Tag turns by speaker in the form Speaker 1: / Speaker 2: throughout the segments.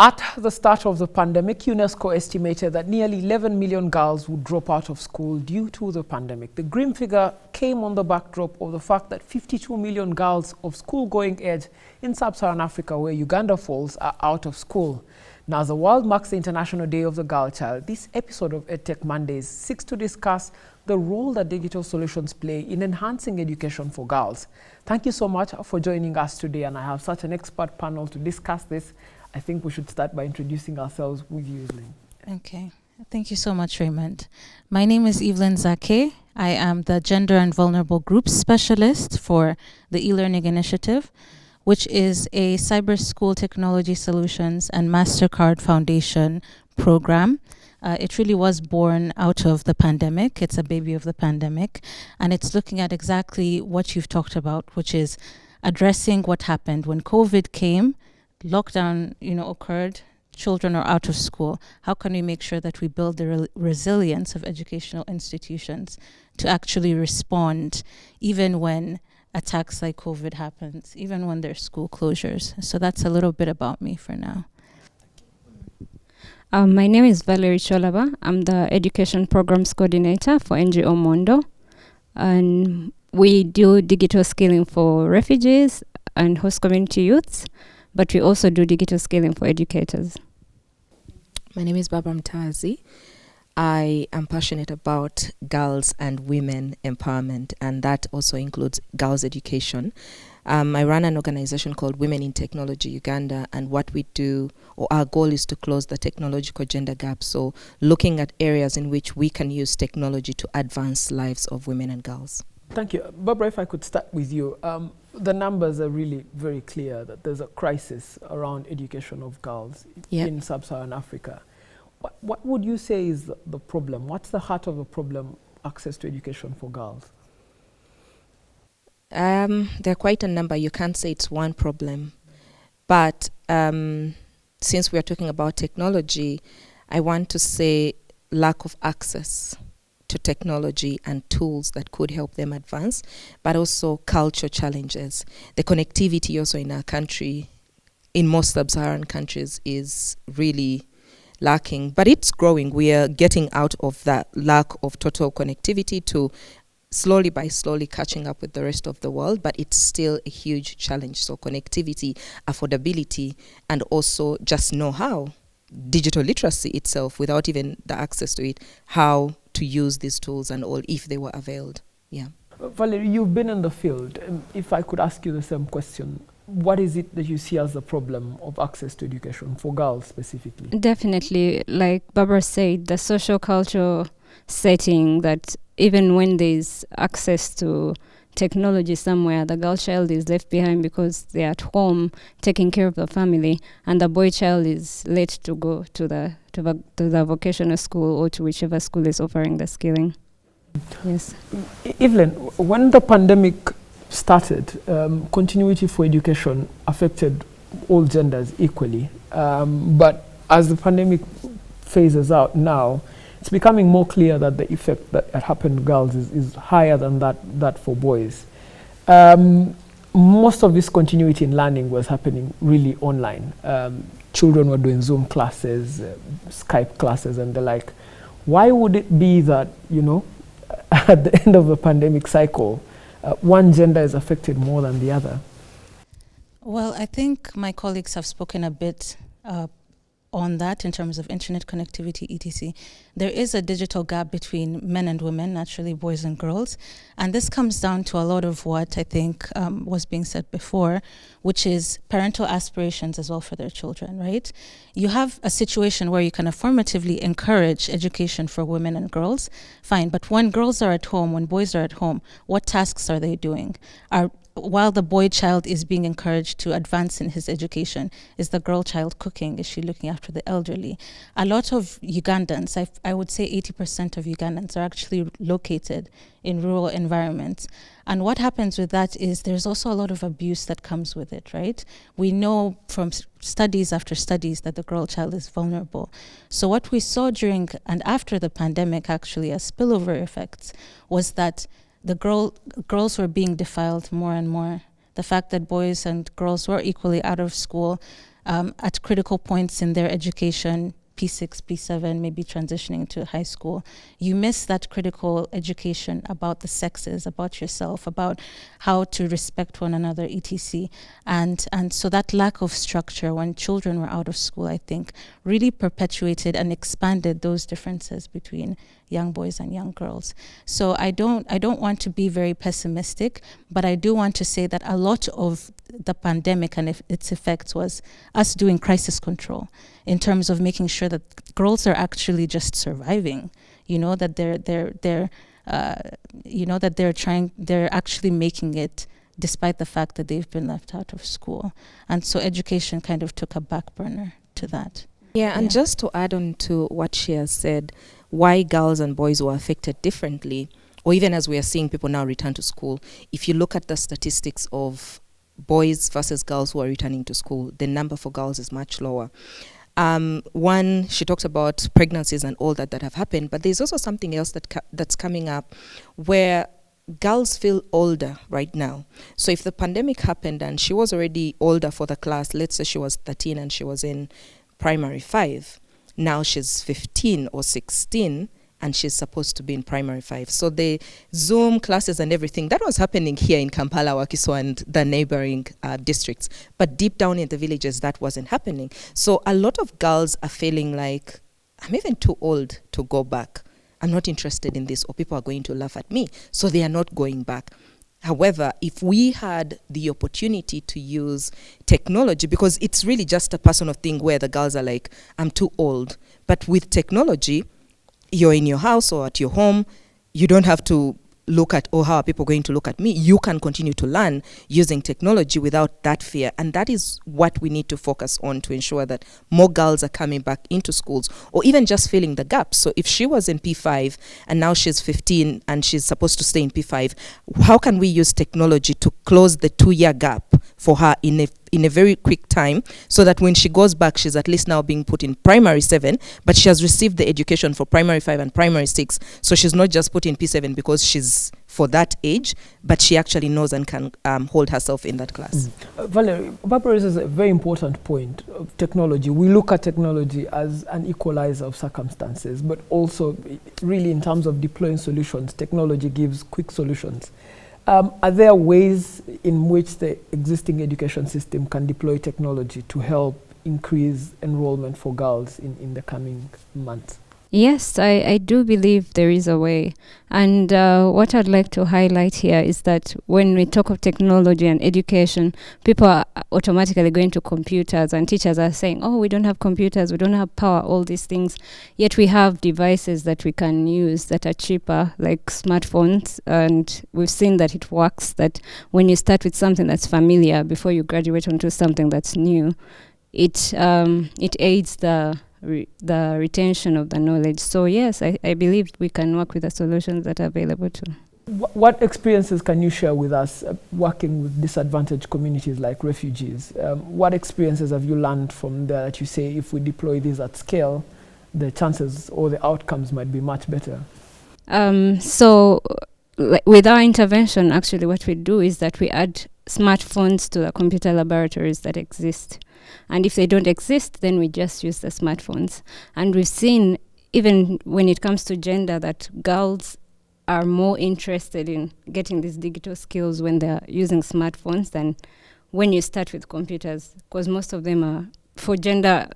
Speaker 1: At the start of the pandemic, UNESCO estimated that nearly 11 million girls would drop out of school due to the pandemic. The grim figure came on the backdrop of the fact that 52 million girls of school-going age in sub-Saharan Africa, where Uganda falls, are out of school. Now, as the world marks the International Day of the Girl Child, this episode of EdTech Mondays seeks to discuss the role that digital solutions play in enhancing education for girls. Thank you so much for joining us today, and I have such an expert panel to discuss this. I think we should start by introducing ourselves with you, Evelyn.
Speaker 2: Okay. Thank you so much, Raymond. My name is Evelyn Zake. I am the Gender and Vulnerable Groups Specialist for the e-learning initiative, which is a cyber school technology solutions and MasterCard Foundation program. It really was born out of the pandemic. It's a baby of the pandemic, and it's looking at exactly what you've talked about, which is addressing what happened when COVID came. Lockdown, occurred, children are out of school. How can we make sure that we build the resilience of educational institutions to actually respond even when attacks like COVID happens, even when there's school closures? So that's a little bit about me for now.
Speaker 3: My name is Valerie Cholaba. I'm the Education Programs Coordinator for NGO Mondo. And we do digital skilling for refugees and host community youths, but we also do digital skilling for educators.
Speaker 4: My name is Barbara Mtazi. I am passionate about girls and women empowerment, and that also includes girls' education. I run an organization called Women in Technology Uganda, and what we do, or our goal, is to close the technological gender gap. So looking at areas in which we can use technology to advance lives of women and girls.
Speaker 1: Thank you. Barbara, if I could start with you. The numbers are really very clear that there's a crisis around education of girls in sub-Saharan Africa. What would you say is the problem? What's the heart of the problem, access to education for girls?
Speaker 4: There are quite a number. You can't say it's one problem. But since we are talking about technology, I want to say lack of access to technology and tools that could help them advance, but also culture challenges. The connectivity also in our country, in most sub-Saharan countries, is really lacking, but it's growing. We are getting out of that lack of total connectivity to slowly catching up with the rest of the world, but it's still a huge challenge. So connectivity, affordability, and also just know-how, digital literacy itself, without even the access to it, how to use these tools and all, if they were availed.
Speaker 1: Valerie, you've been in the field. If I could ask you the same question, what is it that you see as the problem of access to education for girls specifically?
Speaker 3: Definitely, like Barbara said, the social cultural setting that even when there's access to technology somewhere, the girl child is left behind because they're at home taking care of the family, and the boy child is late to go to the vocational school or to whichever school is offering the skilling. Yes.
Speaker 1: Evelyn, when the pandemic started, continuity for education affected all genders equally. But as the pandemic phases out now, it's becoming more clear that the effect that happened to girls is higher than that for boys. Most of this continuity in learning was happening really online. Children were doing Zoom classes, Skype classes, and the like. Why would it be that, at the end of the pandemic cycle, one gender is affected more than the other?
Speaker 2: Well, I think my colleagues have spoken a bit on that in terms of internet connectivity, etc. There is a digital gap between men and women, naturally boys and girls. And this comes down to a lot of what I think was being said before, which is parental aspirations as well for their children, right? You have a situation where you can affirmatively encourage education for women and girls, fine. But when girls are at home, when boys are at home, what tasks are they doing? While the boy child is being encouraged to advance in his education, is the girl child cooking? Is she looking after the elderly? A lot of Ugandans, I would say 80% of Ugandans, are actually located in rural environments. And what happens with that is there's also a lot of abuse that comes with it, right? We know from studies after studies that the girl child is vulnerable. So what we saw during and after the pandemic, actually, as spillover effects, was that the girls were being defiled more and more. The fact that boys and girls were equally out of school at critical points in their education, P6, P7, maybe transitioning to high school, you miss that critical education about the sexes, about yourself, about how to respect one another, etc. And so that lack of structure when children were out of school, I think, really perpetuated and expanded those differences between young boys and young girls. So I don't want to be very pessimistic, but I do want to say that a lot of the pandemic and its effects was us doing crisis control in terms of making sure that girls are actually just surviving, that they're actually making it despite the fact that they've been left out of school. And so education kind of took a back burner to that.
Speaker 4: Yeah, and just to add on to what she has said, why girls and boys were affected differently, or even as we are seeing people now return to school, if you look at the statistics of boys versus girls who are returning to school, the number for girls is much lower. One, she talks about pregnancies and all that have happened, but there's also something else that's coming up where girls feel older right now. So if the pandemic happened and she was already older for the class, let's say she was 13 and she was in primary 5, now she's 15 or 16 and she's supposed to be in primary 5. So the Zoom classes and everything, that was happening here in Kampala, Wakiso and the neighboring districts. But deep down in the villages, that wasn't happening. So a lot of girls are feeling like, I'm even too old to go back. I'm not interested in this, or people are going to laugh at me. So they are not going back. However, if we had the opportunity to use technology, because it's really just a personal thing where the girls are like, I'm too old. But with technology, you're in your house or at your home, you don't have to look at, how are people going to look at me? You can continue to learn using technology without that fear. And that is what we need to focus on to ensure that more girls are coming back into schools, or even just filling the gaps. So if she was in P5 and now she's 15 and she's supposed to stay in P5, how can we use technology to close the 2-year gap for her in a very quick time, so that when she goes back, she's at least now being put in primary 7, but she has received the education for primary 5 and primary 6. So she's not just put in P7 because she's for that age, but she actually knows and can hold herself in that class.
Speaker 1: Valerie, Barbara raises a very important point of technology. We look at technology as an equalizer of circumstances, but also really in terms of deploying solutions, technology gives quick solutions. Are there ways in which the existing education system can deploy technology to help increase enrollment for girls in the coming months?
Speaker 3: Yes, I do believe there is a way. And what I'd like to highlight here is that when we talk of technology and education, people are automatically going to computers, and teachers are saying, we don't have computers, we don't have power, all these things. Yet we have devices that we can use that are cheaper, like smartphones. And we've seen that it works, that when you start with something that's familiar before you graduate onto something that's new, it aids the retention of the knowledge. So yes, I believe we can work with the solutions that are available too.
Speaker 1: What experiences can you share with us working with disadvantaged communities like refugees? What experiences have you learned from there that you say, if we deploy these at scale, the chances or the outcomes might be much better?
Speaker 3: With our intervention, actually what we do is that we add smartphones to the computer laboratories that exist. And if they don't exist, then we just use the smartphones. And we've seen, even when it comes to gender, that girls are more interested in getting these digital skills when they're using smartphones than when you start with computers, because most of them are, for gender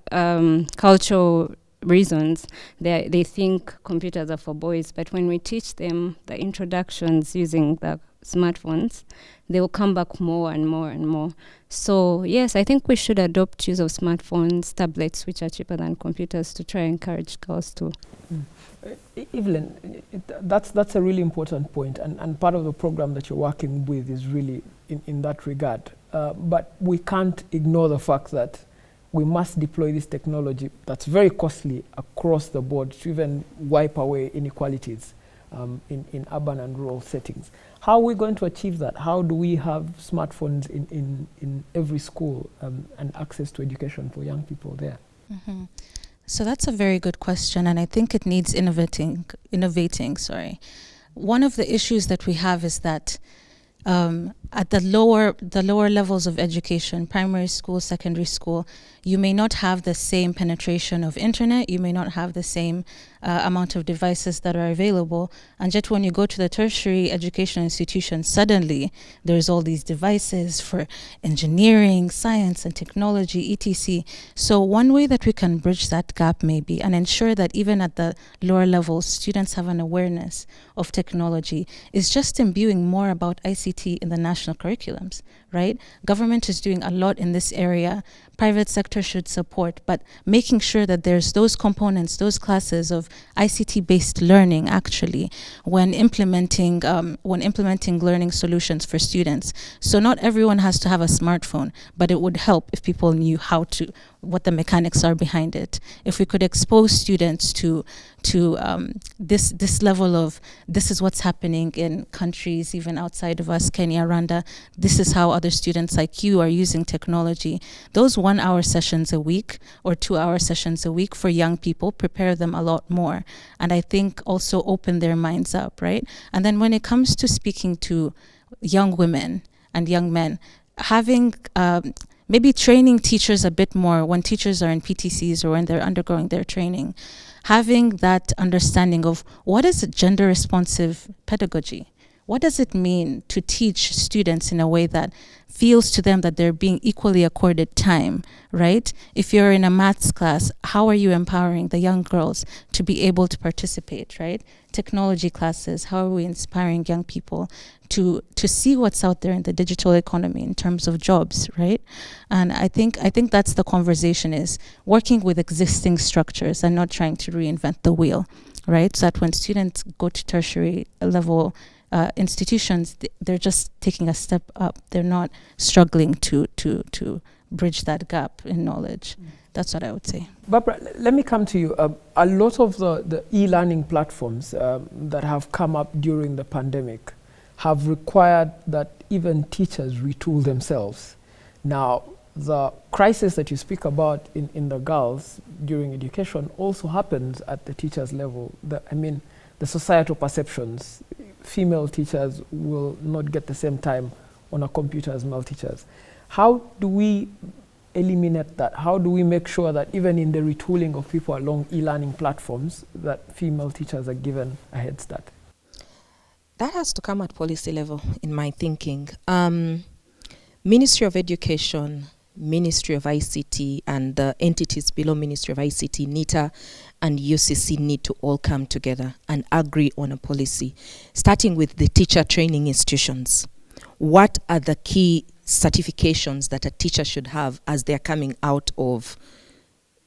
Speaker 3: cultural reasons, they think computers are for boys. But when we teach them the introductions using the smartphones, they will come back more and more and more. So yes, I think we should adopt use of smartphones, tablets, which are cheaper than computers, to try and encourage girls to.
Speaker 1: Evelyn, that's a really important point, and part of the program that you're working with is really in that regard. But we can't ignore the fact that we must deploy this technology that's very costly across the board to even wipe away inequalities in urban and rural settings. How are we going to achieve that? How do we have smartphones in every school and access to education for young people there?
Speaker 2: Mm-hmm. So that's a very good question, and I think it needs innovating. One of the issues that we have is that at the lower levels of education, primary school, secondary school, you may not have the same penetration of internet, you may not have the same amount of devices that are available, and yet when you go to the tertiary education institution, suddenly there's all these devices for engineering, science and technology, etc. So one way that we can bridge that gap maybe and ensure that even at the lower levels students have an awareness of technology is just imbuing more about ICT in the national curriculums, right? Government is doing a lot in this area. Private sector should support, but making sure that there's those components, those classes of ICT-based learning actually when implementing learning solutions for students. So not everyone has to have a smartphone, but it would help if people knew what the mechanics are behind it. If we could expose students to this level of, this is what's happening in countries even outside of us, Kenya, Rwanda, this is how other students like you are using technology. Those 1 hour sessions a week or 2 hour sessions a week for young people prepare them a lot more. And I think also open their minds up, right? And then when it comes to speaking to young women and young men, having maybe training teachers a bit more when teachers are in PTCs or when they're undergoing their training, having that understanding of what is gender responsive pedagogy. What does it mean to teach students in a way that feels to them that they're being equally accorded time, right? If you're in a maths class, how are you empowering the young girls to be able to participate, right? Technology classes, how are we inspiring young people to see what's out there in the digital economy in terms of jobs, right? And I think that's the conversation, is working with existing structures and not trying to reinvent the wheel, right? So that when students go to tertiary level institutions, they're just taking a step up. They're not struggling to bridge that gap in knowledge. That's what I would say.
Speaker 1: Barbara, let me come to you. A lot of the e-learning platforms that have come up during the pandemic have required that even teachers retool themselves. Now, the crisis that you speak about in the girls during education also happens at the teachers' level. The societal perceptions, female teachers will not get the same time on a computer as male teachers. How do we eliminate that? How do we make sure that even in the retooling of people along e-learning platforms, that female teachers are given a head start?
Speaker 4: That has to come at policy level, in my thinking. Ministry of Education, Ministry of ICT, and the entities below Ministry of ICT, NITA and UCC, need to all come together and agree on a policy, starting with the teacher training institutions. What are the key certifications that a teacher should have as they're coming out of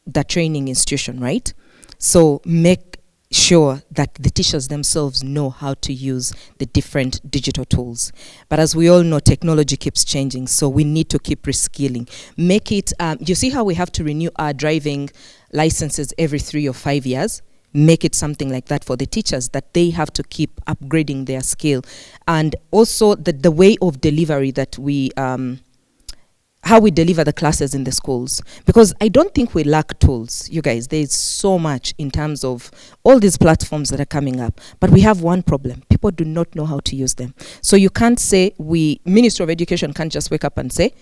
Speaker 4: the training institution, right? So make sure that the teachers themselves know how to use the different digital tools. But as we all know, technology keeps changing, so we need to keep reskilling. Make it, you see how we have to renew our driving licenses every 3 or 5 years? Make it something like that for the teachers, that they have to keep upgrading their skill. And also the way of delivery that we, how we deliver the classes in the schools. Because I don't think we lack tools, you guys. There's so much in terms of all these platforms that are coming up. But we have one problem. People do not know how to use them. So you can't say Ministry of Education can't just wake up and say,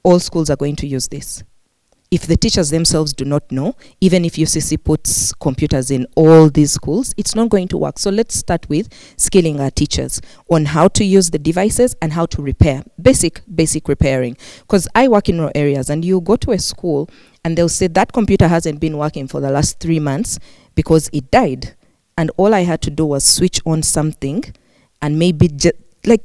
Speaker 4: all schools are going to use this. If the teachers themselves do not know, even if UCC puts computers in all these schools, it's not going to work. So let's start with skilling our teachers on how to use the devices and how to repair, basic repairing. Because I work in rural areas, and you go to a school and they'll say that computer hasn't been working for the last 3 months because it died. And all I had to do was switch on something and maybe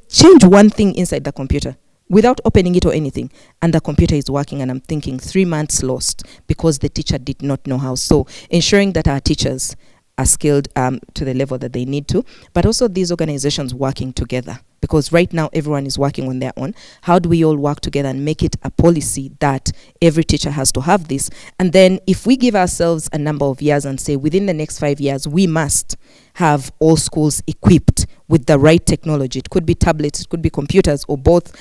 Speaker 4: change one thing inside the computer, without opening it or anything, and the computer is working, and I'm thinking 3 months lost because the teacher did not know how. So ensuring that our teachers are skilled to the level that they need to, but also these organizations working together, because right now everyone is working on their own. How do we all work together and make it a policy that every teacher has to have this? And then if we give ourselves a number of years and say within the next 5 years we must have all schools equipped with the right technology, it could be tablets, it could be computers, or both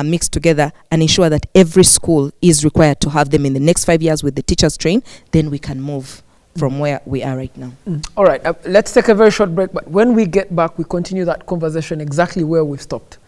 Speaker 4: mixed together, and ensure that every school is required to have them in the next 5 years with the teachers trained, then we can move from where we are right now.
Speaker 1: All right, let's take a very short break, but when we get back, we continue that conversation exactly where we've stopped.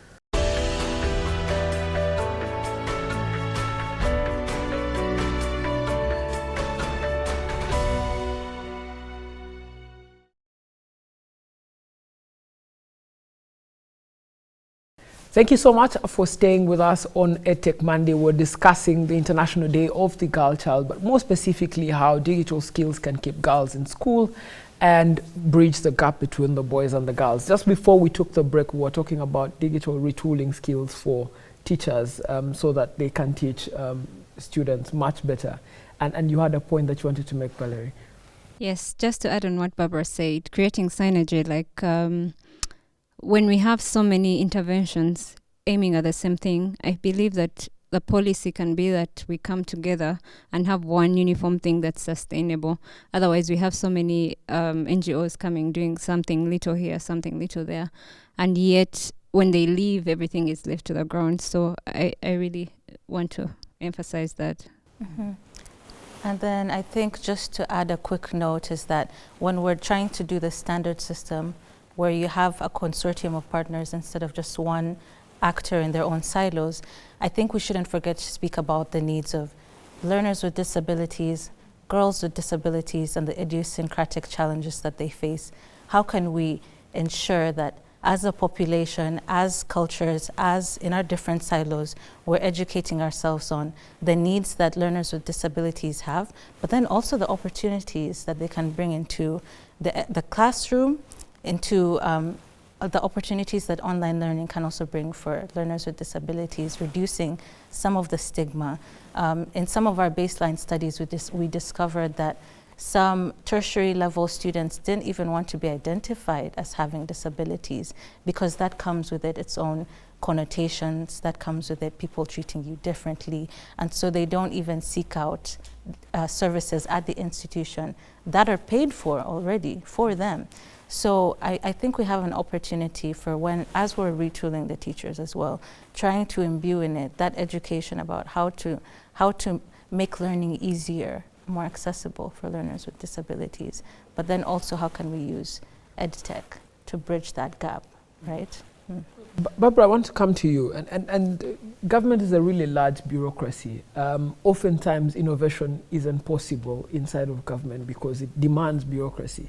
Speaker 1: Thank you so much for staying with us on EdTech Monday. We're discussing the International Day of the Girl Child, but more specifically how digital skills can keep girls in school and bridge the gap between the boys and the girls. Just before we took the break, we were talking about digital retooling skills for teachers so that they can teach students much better. And you had a point that you wanted to make, Valerie.
Speaker 3: Yes, just to add on what Barbara said, creating synergy, like when we have so many interventions aiming at the same thing, I believe that the policy can be that we come together and have one uniform thing that's sustainable. Otherwise, we have so many NGOs coming, doing something little here, something little there. And yet, when they leave, everything is left to the ground. So I really want to emphasize that.
Speaker 2: Mm-hmm. And then I think just to add a quick note is that when we're trying to do the standard system, where you have a consortium of partners instead of just one actor in their own silos, I think we shouldn't forget to speak about the needs of learners with disabilities, girls with disabilities, and the idiosyncratic challenges that they face. How can we ensure that as a population, as cultures, as in our different silos, we're educating ourselves on the needs that learners with disabilities have, but then also the opportunities that they can bring into the classroom, into the opportunities that online learning can also bring for learners with disabilities, reducing some of the stigma. In some of our baseline studies, we discovered that some tertiary level students didn't even want to be identified as having disabilities because that comes with its own connotations, that comes with it people treating you differently, and so they don't even seek out services at the institution that are paid for already for them. So I think we have an opportunity for as we're retooling the teachers as well, trying to imbue in it that education about how to make learning easier, more accessible for learners with disabilities, but then also how can we use EdTech to bridge that gap, right?
Speaker 1: Barbara, I want to come to you. And government is a really large bureaucracy. Oftentimes, innovation isn't possible inside of government because it demands bureaucracy.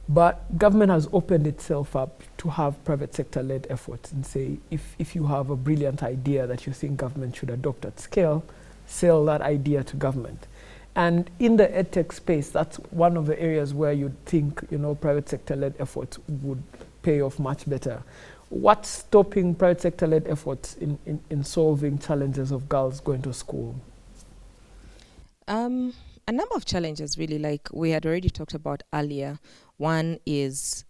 Speaker 1: But government has opened itself up to have private sector-led efforts and say, if you have a brilliant idea that you think government should adopt at scale, sell that idea to government. And in the EdTech space, that's one of the areas where you'd think, private sector-led efforts would pay off much better. What's stopping private sector-led efforts in solving challenges of girls going to school?
Speaker 4: A number of challenges, really, like we had already talked about earlier. One is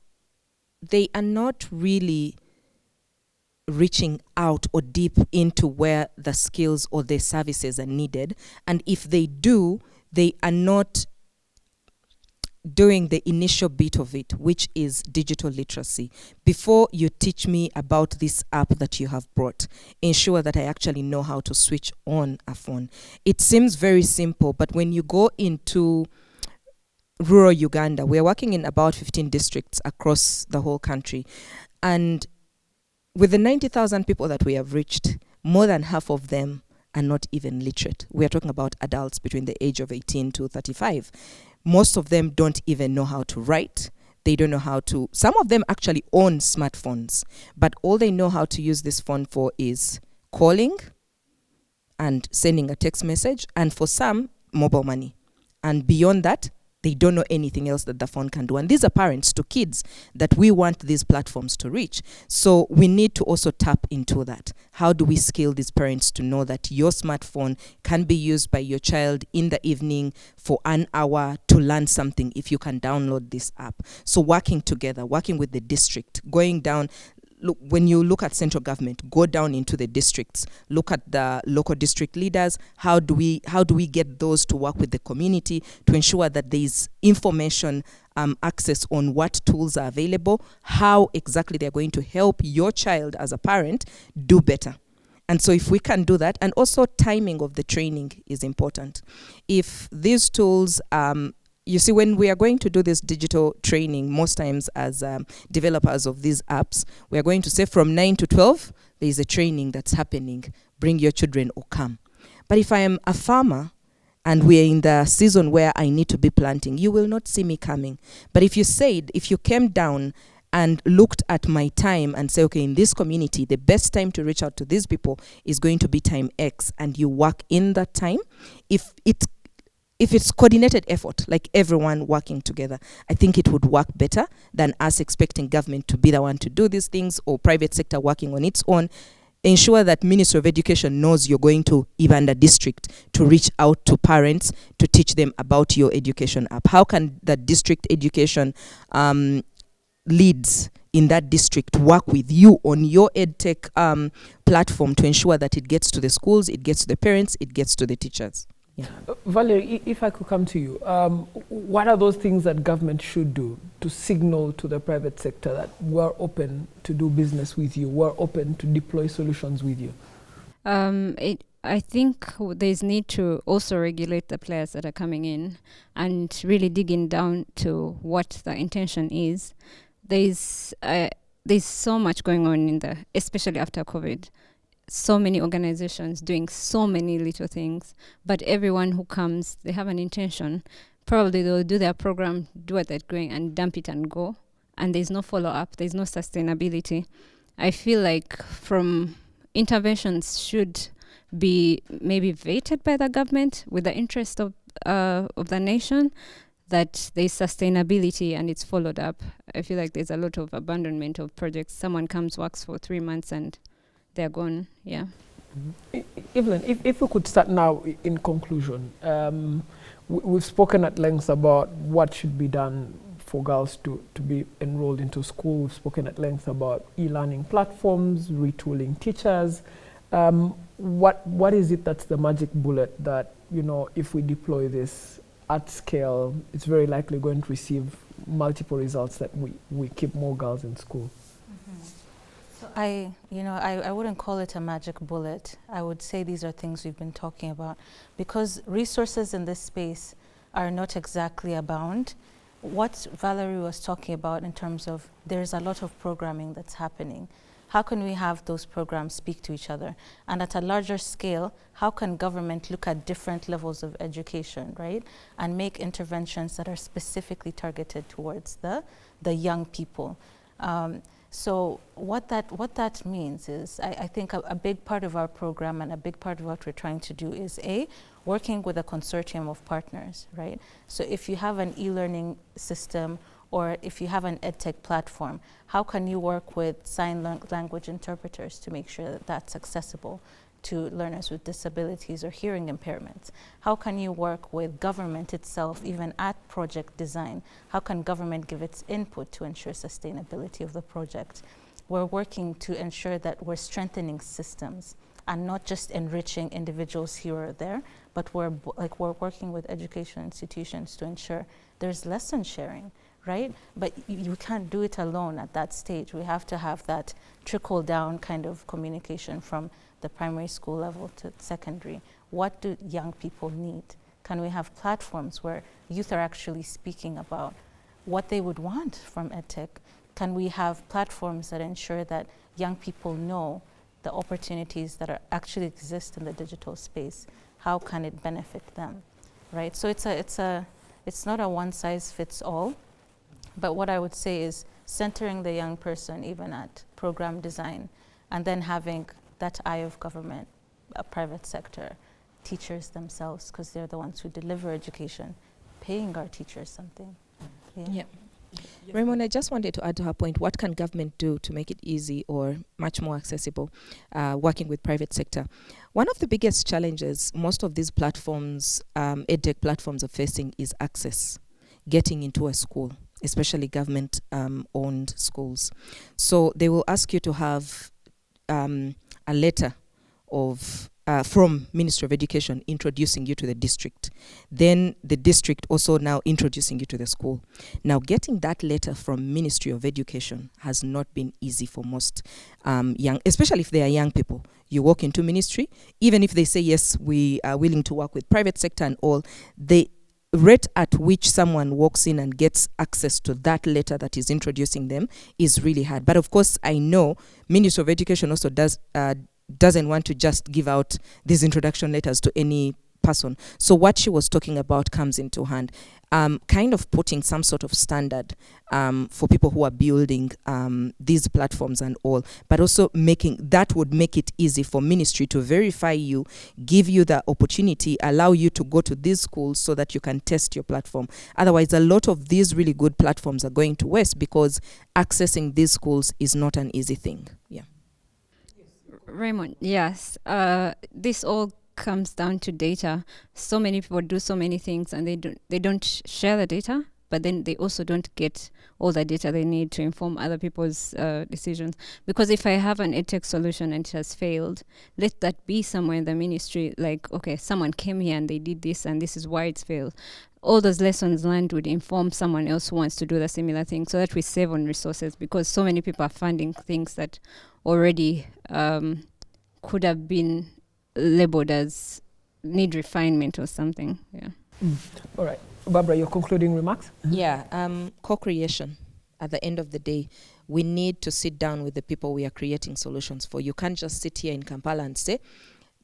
Speaker 4: they are not really reaching out or deep into where the skills or the services are needed. And if they do, they are not doing the initial bit of it, which is digital literacy. Before you teach me about this app that you have brought, ensure that I actually know how to switch on a phone. It seems very simple, but when you go into rural Uganda, we're working in about 15 districts across the whole country. And with the 90,000 people that we have reached, more than half of them are not even literate. We are talking about adults between the age of 18 to 35. Most of them don't even know how to write. They don't know how to, some of them actually own smartphones, but all they know how to use this phone for is calling and sending a text message, and for some, mobile money. And beyond that, they don't know anything else that the phone can do. And these are parents to kids that we want these platforms to reach. So we need to also tap into that. How do we scale these parents to know that your smartphone can be used by your child in the evening for an hour to learn something if you can download this app? So working together, working with the district, going down. Look, when you look at central government, go down into the districts, look at the local district leaders. How do we get those to work with the community to ensure that there is information access on what tools are available, how exactly they're going to help your child as a parent do better. And so if we can do that, and also timing of the training is important. If these tools you see, when we are going to do this digital training, most times as developers of these apps, we are going to say from 9 to 12, there is a training that's happening. Bring your children or come. But if I am a farmer and we are in the season where I need to be planting, you will not see me coming. But if you came down and looked at my time and say, okay, in this community, the best time to reach out to these people is going to be time X, and you work in that time. If it's coordinated effort, like everyone working together, I think it would work better than us expecting government to be the one to do these things, or private sector working on its own. Ensure that Ministry of Education knows you're going to Ibanda district to reach out to parents to teach them about your education app. How can the district education leads in that district work with you on your EdTech platform to ensure that it gets to the schools, it gets to the parents, it gets to the teachers? Yeah.
Speaker 1: Valerie, if I could come to you, what are those things that government should do to signal to the private sector that we're open to do business with you, we're open to deploy solutions with you?
Speaker 3: I think there's need to also regulate the players that are coming in and really digging down to what the intention is. There's so much going on especially after COVID. So many organizations doing so many little things, but everyone who comes, they have an intention. Probably they'll do their program, do what they're doing, and dump it and go. And there's no follow-up, there's no sustainability. I feel like from interventions should be maybe vetted by the government with the interest of the nation, that there's sustainability and it's followed up. I feel like there's a lot of abandonment of projects. Someone comes, works for 3 months, and they're gone. Yeah.
Speaker 1: Evelyn, if we could start now in conclusion. We've spoken at length about what should be done for girls to be enrolled into school. We've spoken at length about e-learning platforms, retooling teachers. What is it that's the magic bullet that, if we deploy this at scale, it's very likely going to receive multiple results that we keep more girls in school?
Speaker 2: I wouldn't call it a magic bullet. I would say these are things we've been talking about, because resources in this space are not exactly abound. What Valerie was talking about in terms of there's a lot of programming that's happening. How can we have those programs speak to each other? And at a larger scale, how can government look at different levels of education, right? And make interventions that are specifically targeted towards the young people. So what that means is, I think a big part of our program and a big part of what we're trying to do is working with a consortium of partners, right? So if you have an e-learning system, or if you have an EdTech platform, how can you work with sign language interpreters to make sure that that's accessible to learners with disabilities or hearing impairments? How can you work with government itself, even at project design? How can government give its input to ensure sustainability of the project? We're working to ensure that we're strengthening systems and not just enriching individuals here or there, but we're working with education institutions to ensure there's lesson sharing, right? But you can't do it alone at that stage. We have to have that trickle down kind of communication from the primary school level to secondary. What do young people need? Can we have platforms where youth are actually speaking about what they would want from EdTech? Can we have platforms that ensure that young people know the opportunities that actually exist in the digital space? How can it benefit them, right? So it's not a one size fits all, but what I would say is centering the young person even at program design, and then having that eye of government, a private sector, teachers themselves, because they're the ones who deliver education, paying our teachers something.
Speaker 4: Yeah. Raymond, I just wanted to add to her point, what can government do to make it easy or much more accessible working with private sector? One of the biggest challenges most of these platforms, EdTech platforms, are facing is access, getting into a school, especially government owned schools. So they will ask you to have a letter of from Ministry of Education introducing you to the district. Then the district also now introducing you to the school. Now getting that letter from Ministry of Education has not been easy for most young, especially if they are young people. You walk into ministry, even if they say, yes, we are willing to work with private sector and all, the rate at which someone walks in and gets access to that letter that is introducing them is really hard. But of course, I know Ministry of Education also doesn't want to just give out these introduction letters to any person. So what she was talking about comes into hand. kind of putting some sort of standard for people who are building these platforms and all, but also that would make it easy for ministry to verify you, give you the opportunity, allow you to go to these schools so that you can test your platform. Otherwise, a lot of these really good platforms are going to waste because accessing these schools is not an easy thing. Yeah.
Speaker 3: Raymond, yes. This all comes down to data. So many people do so many things and they don't share the data, but then they also don't get all the data they need to inform other people's decisions. Because if I have an EdTech solution and it has failed, let that be somewhere in the ministry, like, okay, someone came here and they did this and this is why it's failed. All those lessons learned would inform someone else who wants to do the similar thing, so that we save on resources, because so many people are funding things that already could have been labeled as need refinement or something. Yeah.
Speaker 1: All right. Barbara, your concluding remarks?
Speaker 4: Yeah, co-creation. At the end of the day, we need to sit down with the people we are creating solutions for. You can't just sit here in Kampala and say,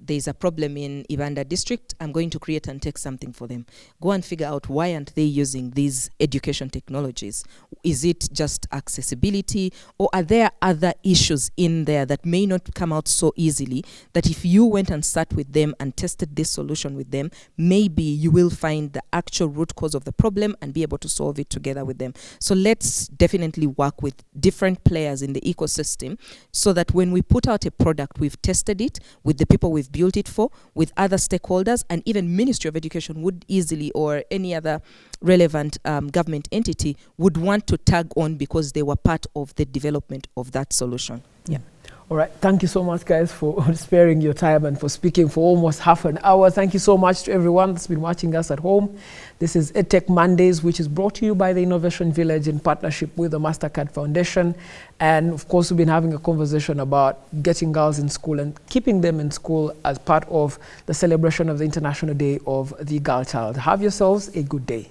Speaker 4: there's a problem in Ibanda district, I'm going to create and take something for them. Go and figure out, why aren't they using these education technologies? Is it just accessibility, or are there other issues in there that may not come out so easily, that if you went and sat with them and tested this solution with them, maybe you will find the actual root cause of the problem and be able to solve it together with them. So let's definitely work with different players in the ecosystem, so that when we put out a product, we've tested it with the people we've built it for, with other stakeholders, and even Ministry of Education would easily, or any other relevant government entity, would want to tag on because they were part of the development of that solution. Yeah.
Speaker 1: All right. Thank you so much, guys, for sparing your time and for speaking for almost half an hour. Thank you so much to everyone that's been watching us at home. This is EdTech Mondays, which is brought to you by the Innovation Village in partnership with the MasterCard Foundation. And of course, we've been having a conversation about getting girls in school and keeping them in school as part of the celebration of the International Day of the Girl Child. Have yourselves a good day.